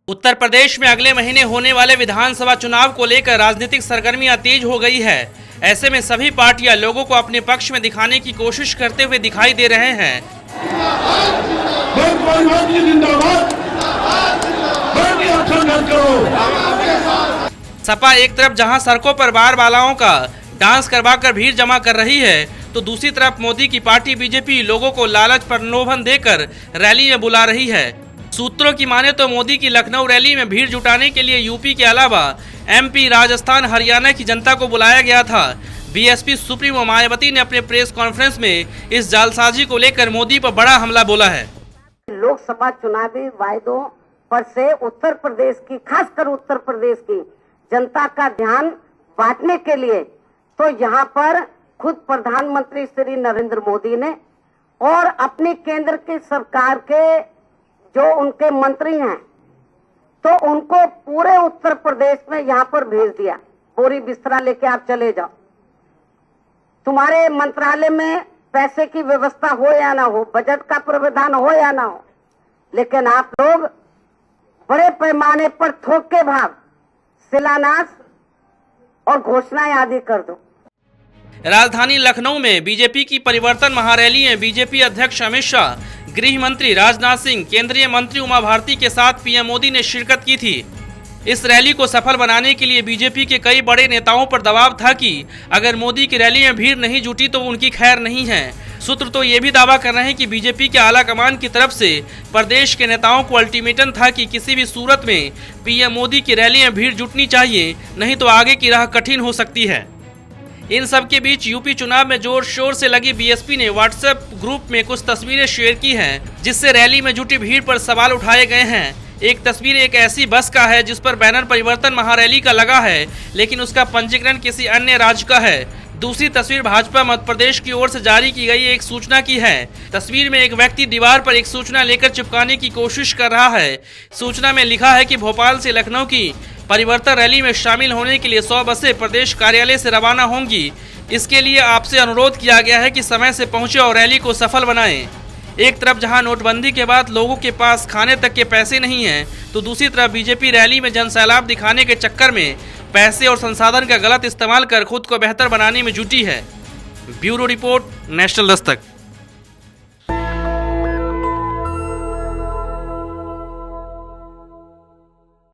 उत्तर प्रदेश में अगले महीने होने वाले विधानसभा चुनाव को लेकर राजनीतिक सरगर्मियां तेज हो गई है। ऐसे में सभी पार्टियां लोगों को अपने पक्ष में दिखाने की कोशिश करते हुए दिखाई दे रहे हैं। सपा एक तरफ जहां सड़कों पर बार बालाओं का डांस करवाकर भीड़ जमा कर रही है, तो दूसरी तरफ मोदी की पार्टी बीजेपी लोगों को लालच प्रलोभन देकर रैली में बुला रही है। सूत्रों की माने तो मोदी की लखनऊ रैली में भीड़ जुटाने के लिए यूपी के अलावा एमपी, राजस्थान, हरियाणा की जनता को बुलाया गया था। बीएसपी सुप्रीमो मायावती ने अपने प्रेस कॉन्फ्रेंस में इस जालसाजी को लेकर मोदी पर बड़ा हमला बोला है। लोकसभा चुनावी वायदों पर से उत्तर प्रदेश की, खासकर उत्तर प्रदेश की जनता का ध्यान बांटने के लिए तो यहाँ पर खुद प्रधानमंत्री श्री नरेंद्र मोदी ने और अपनी केंद्र की सरकार के जो उनके मंत्री हैं, तो उनको पूरे उत्तर प्रदेश में यहाँ पर भेज दिया। बोरी बिस्तरा लेके आप चले जाओ, तुम्हारे मंत्रालय में पैसे की व्यवस्था हो या ना हो, बजट का प्रावधान हो या ना हो, लेकिन आप लोग बड़े पैमाने पर थोक के भाव शिलान्यास और घोषणाएं आदि कर दो। राजधानी लखनऊ में बीजेपी की परिवर्तन महारैली में बीजेपी अध्यक्ष अमित शाह, गृह मंत्री राजनाथ सिंह, केंद्रीय मंत्री उमा भारती के साथ पीएम मोदी ने शिरकत की थी। इस रैली को सफल बनाने के लिए बीजेपी के कई बड़े नेताओं पर दबाव था कि अगर मोदी की रैली में भीड़ नहीं जुटी तो उनकी खैर नहीं है। सूत्र तो ये भी दावा कर रहे हैं कि बीजेपी के आला कमान की तरफ से प्रदेश के नेताओं को अल्टीमेटम था कि किसी भी सूरत में पीएम मोदी की रैली में भीड़ जुटनी चाहिए, नहीं तो आगे की राह कठिन हो सकती है। इन सब के बीच यूपी चुनाव में जोर शोर से लगी बीएसपी ने व्हाट्सएप ग्रुप में कुछ तस्वीरें शेयर की हैं, जिससे रैली में जुटी भीड़ पर सवाल उठाए गए हैं। एक तस्वीर एक ऐसी बस का है जिस पर बैनर परिवर्तन महारैली का लगा है, लेकिन उसका पंजीकरण किसी अन्य राज्य का है। दूसरी तस्वीर भाजपा मध्य प्रदेश की ओर से जारी की गई एक सूचना की है। तस्वीर में एक व्यक्ति दीवार पर एक सूचना लेकर चिपकाने की कोशिश कर रहा है। सूचना में लिखा है कि भोपाल से लखनऊ की परिवर्तन रैली में शामिल होने के लिए 100 बसें प्रदेश कार्यालय से रवाना होंगी। इसके लिए आपसे अनुरोध किया गया है कि समय से पहुंचे और रैली को सफल बनाएं। एक तरफ जहां नोटबंदी के बाद लोगों के पास खाने तक के पैसे नहीं हैं, तो दूसरी तरफ बीजेपी रैली में जनसैलाब दिखाने के चक्कर में पैसे और संसाधन का गलत इस्तेमाल कर खुद को बेहतर बनाने में जुटी है। Bureau report, national Dastak.